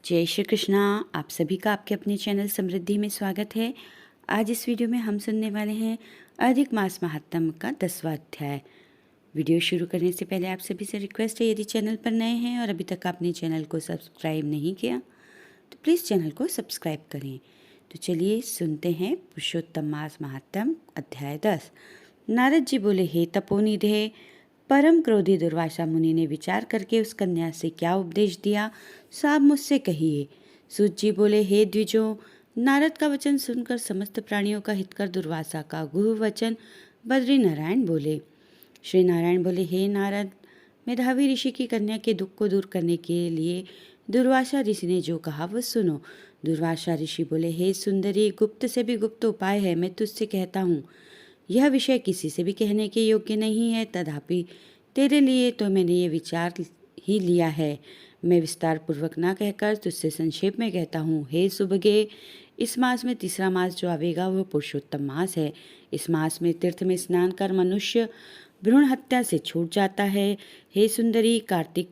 जय श्री कृष्णा। आप सभी का आपके अपने चैनल समृद्धि में स्वागत है। आज इस वीडियो में हम सुनने वाले हैं अधिक मास महात्म्य का 10वां अध्याय। वीडियो शुरू करने से पहले आप सभी से रिक्वेस्ट है, यदि चैनल पर नए हैं और अभी तक आपने चैनल को सब्सक्राइब नहीं किया तो प्लीज़ चैनल को सब्सक्राइब करें। तो चलिए सुनते हैं पुरुषोत्तम मास महात्म्य अध्याय 10। नारद जी बोले, हे तपोनिधे, परम क्रोधी दुर्वासा मुनि ने विचार करके उस कन्या से क्या उपदेश दिया, सो आप मुझसे कहिए। सूत जी बोले, हे द्विजों, नारद का वचन सुनकर समस्त प्राणियों का हित कर दुर्वासा का गुह वचन बद्री नारायण बोले। श्री नारायण बोले, हे नारद, मेधावी ऋषि की कन्या के दुख को दूर करने के लिए दुर्वासा ऋषि ने जो कहा वह सुनो। दुर्वासा ऋषि बोले, हे सुंदरी, गुप्त से भी गुप्त उपाय है। मैं तुझसे कहता हूँ, यह विषय किसी से भी कहने के योग्य नहीं है, तथापि तेरे लिए तो मैंने ये विचार ही लिया है। मैं विस्तार पूर्वक ना कहकर तुझसे संक्षेप में कहता हूँ। हे सुभगे, इस मास में तीसरा मास जो आवेगा वह पुरुषोत्तम मास है। इस मास में तीर्थ में स्नान कर मनुष्य भ्रूण हत्या से छूट जाता है। हे सुंदरी, कार्तिक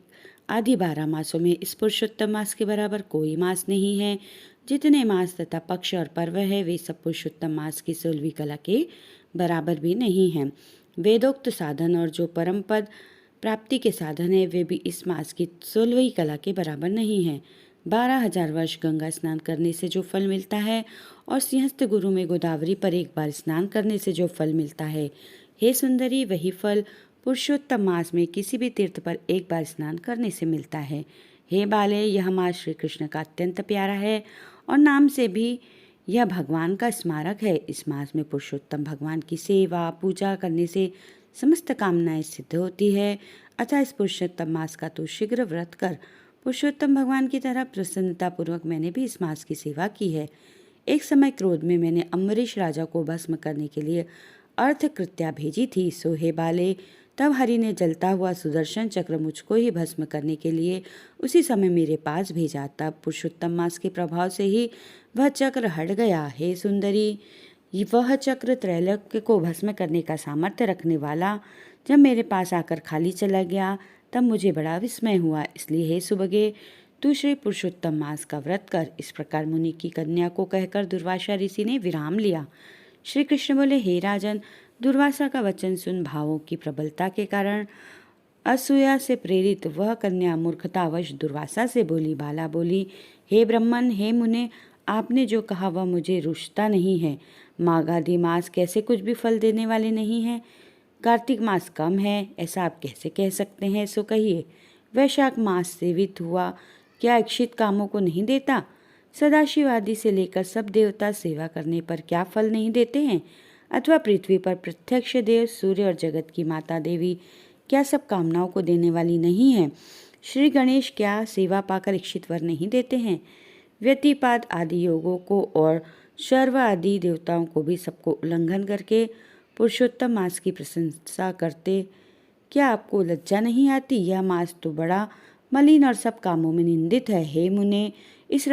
आदि 12 मासों में इस पुरुषोत्तम मास के बराबर कोई मास नहीं है। जितने मास तथा पक्ष और पर्व है वे सब पुरुषोत्तम मास की 16वीं कला के बराबर भी नहीं है। वेदोक्त साधन और जो परम पद प्राप्ति के साधन है वे भी इस मास की 16वीं कला के बराबर नहीं है। 12,000 वर्ष गंगा स्नान करने से जो फल मिलता है और सिंहस्थ गुरु में गोदावरी पर एक बार स्नान करने से जो फल मिलता है, हे सुंदरी, वही फल पुरुषोत्तम मास में किसी भी तीर्थ पर एक बार स्नान करने से मिलता है। हे बाले, यह मास श्री कृष्ण का अत्यंत प्यारा है और नाम से भी यह भगवान का स्मारक है। इस मास में पुरुषोत्तम भगवान की सेवा पूजा करने से समस्त कामनाएं सिद्ध होती है। अतः इस पुरुषोत्तम मास का तो शीघ्र व्रत कर। पुरुषोत्तम भगवान की तरह प्रसन्नता पूर्वक मैंने भी इस मास की सेवा की है। एक समय क्रोध में मैंने अम्बरीश राजा को भस्म करने के लिए अर्थकृत्या भेजी थी। सो हे बाले, तब हरि ने जलता हुआ सुदर्शन चक्र मुझको ही भस्म करने के लिए उसी समय मेरे पास भेजा। तब पुरुषोत्तम मास के प्रभाव से ही वह चक्र हट गया। हे सुंदरी, वह चक्र त्रैलोक्य को भस्म करने का सामर्थ्य रखने वाला जब मेरे पास आकर खाली चला गया तब मुझे बड़ा विस्मय हुआ। इसलिए हे सुभगे, तू श्री पुरुषोत्तम मास का व्रत कर। इस प्रकार मुनि की कन्या को कहकर दुर्वासा ऋषि ने विराम लिया। श्री कृष्ण बोले, हे राजन, दुर्वासा का वचन सुन भावों की प्रबलता के कारण असूया से प्रेरित वह कन्या मूर्खतावश दुर्वासा से बोली। बाला बोली, हे ब्रह्मन, हे मुने, आपने जो कहा वह मुझे रुचता नहीं है। माघ आदि मास कैसे कुछ भी फल देने वाले नहीं हैं। कार्तिक मास कम है, ऐसा आप कैसे कह सकते हैं? सो कहिए, वैशाख मास सेवित हुआ क्या इच्छित कामों को नहीं देता? सदाशिव आदि से लेकर सब देवता सेवा करने पर क्या फल नहीं देते हैं? अथवा पृथ्वी पर प्रत्यक्ष देव सूर्य और जगत की माता देवी क्या सब कामनाओं को देने वाली नहीं है? श्री गणेश क्या सेवा पाकर इच्छित वर नहीं देते हैं? व्यतिपात आदि योगों को और शर्व आदि देवताओं को भी सबको उल्लंघन करके पुरुषोत्तम मास की प्रशंसा करते, क्या आपको लज्जा नहीं आती? यह मास तो बड़ा मलिन और सब कामों में निंदित है। हे मुने, इस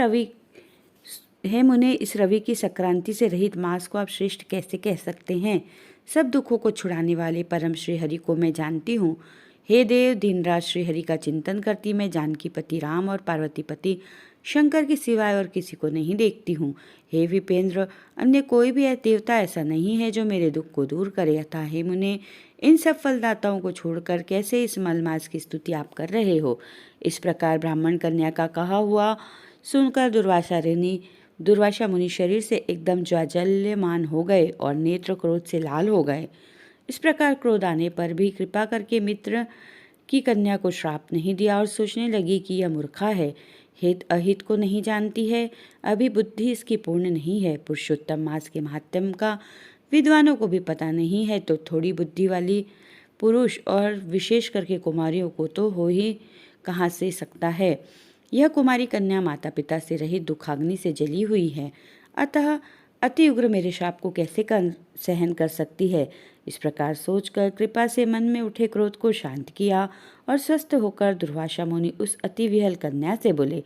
रवि की संक्रांति से रहित मास को आप श्रेष्ठ कैसे कह सकते हैं? सब दुखों को छुड़ाने वाले परम श्री हरि को मैं जानती हूँ। हे देव, दिन रात श्री हरि का चिंतन करती मैं जानकी पति राम और पार्वती पति शंकर के सिवाय और किसी को नहीं देखती हूँ। हे विपेंद्र, अन्य कोई भी देवता ऐसा नहीं है जो मेरे दुख को दूर करे। अतः हे मुने, इन सब फलदाताओं को छोड़कर कैसे इस मलमास की स्तुति आप कर रहे हो? इस प्रकार ब्राह्मण कन्या का कहा हुआ सुनकर दुर्वासा मुनि शरीर से एकदम ज्वाजल्यमान हो गए और नेत्र क्रोध से लाल हो गए। इस प्रकार क्रोध आने पर भी कृपा करके मित्र की कन्या को श्राप नहीं दिया और सोचने लगी कि यह मूर्खा है, हित अहित को नहीं जानती है, अभी बुद्धि इसकी पूर्ण नहीं है। पुरुषोत्तम मास के महात्म्य का विद्वानों को भी पता नहीं है, तो थोड़ी बुद्धि वाली पुरुष और विशेष करके कुमारियों को तो हो ही कहाँ से सकता है। यह कुमारी कन्या माता पिता से रहित दुखाग्नि से जली हुई है, अतः अति उग्र मेरे श्राप को कैसे सहन कर सकती है? इस प्रकार सोचकर कृपा से मन में उठे क्रोध को शांत किया और स्वस्थ होकर दुर्वासा मुनि उस अति विहल कन्या से बोले।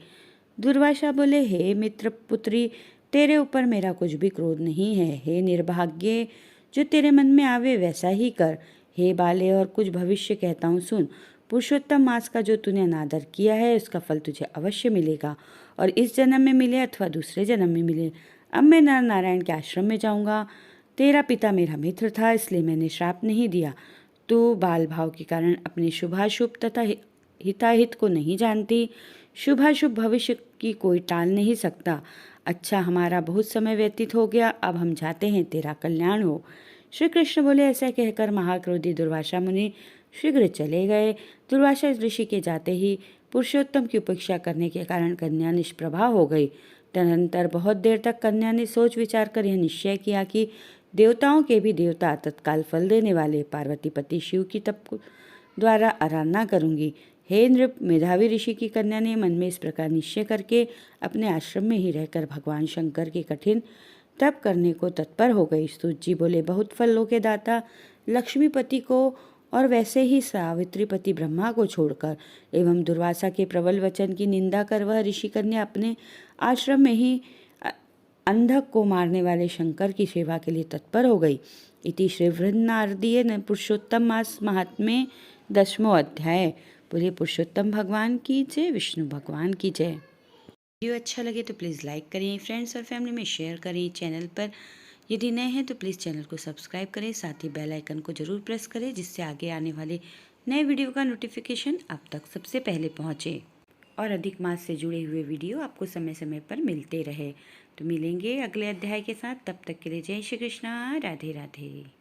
दुर्वासा बोले, हे मित्र पुत्री, तेरे ऊपर मेरा कुछ भी क्रोध नहीं है। हे निर्भाग्य, जो तेरे मन में आवे वैसा ही कर। हे बाले, और कुछ भविष्य कहता हूँ सुन। पुरुषोत्तम मास का जो तूने अनादर किया है उसका फल तुझे अवश्य मिलेगा, और इस जन्म में मिले अथवा दूसरे जन्म में मिले। अब मैं नर नारायण के आश्रम में जाऊंगा। तेरा पिता मेरा मित्र था, इसलिए मैंने श्राप नहीं दिया। तू बाल भाव के कारण अपने शुभाशुभ तथा हिताहित को नहीं जानती। शुभाशुभ भविष्य की कोई टाल नहीं सकता। अच्छा, हमारा बहुत समय व्यतीत हो गया, अब हम जाते हैं, तेरा कल्याण हो। श्री कृष्ण बोले। ऐसा कहकर महाक्रोधी दुर्वासा मुनि शीघ्र चले गए। दुर्वासा ऋषि के जाते ही पुरुषोत्तम की उपेक्षा करने के कारण कन्या निष्प्रभा हो गई। तदनंतर बहुत देर तक कन्या ने सोच विचार कर यह निश्चय किया कि देवताओं के भी देवता तत्काल फल देने वाले पार्वतीपति शिव की तप द्वारा आराधना करूंगी। हे नृप, मेधावी ऋषि की कन्या ने मन में इस प्रकार निश्चय करके अपने आश्रम में ही रहकर भगवान शंकर के कठिन तप करने को तत्पर हो गई। सूत जी बोले। बहुत फलों के दाता लक्ष्मीपति को और वैसे ही सावित्रीपति ब्रह्मा को छोड़कर एवं दुर्वासा के प्रबल वचन की निंदा कर वह ऋषि कन्या अपने आश्रम में ही अंधक को मारने वाले शंकर की सेवा के लिए तत्पर हो गई। इति श्री बृहन्नारदीय पुरुषोत्तम मास महात्म्ये 10वां अध्याय। बोले पुरुषोत्तम भगवान की जय, विष्णु भगवान की जय। वीडियो अच्छा लगे तो प्लीज़ लाइक करें, फ्रेंड्स और फैमिली में शेयर करें। चैनल पर यदि नए हैं तो प्लीज़ चैनल को सब्सक्राइब करें, साथ ही बेल आइकन को ज़रूर प्रेस करें, जिससे आगे आने वाले नए वीडियो का नोटिफिकेशन आप तक सबसे पहले पहुँचे और अधिक मास से जुड़े हुए वीडियो आपको समय समय पर मिलते रहे। तो मिलेंगे अगले अध्याय के साथ, तब तक के लिए जय श्री कृष्णा, राधे राधे।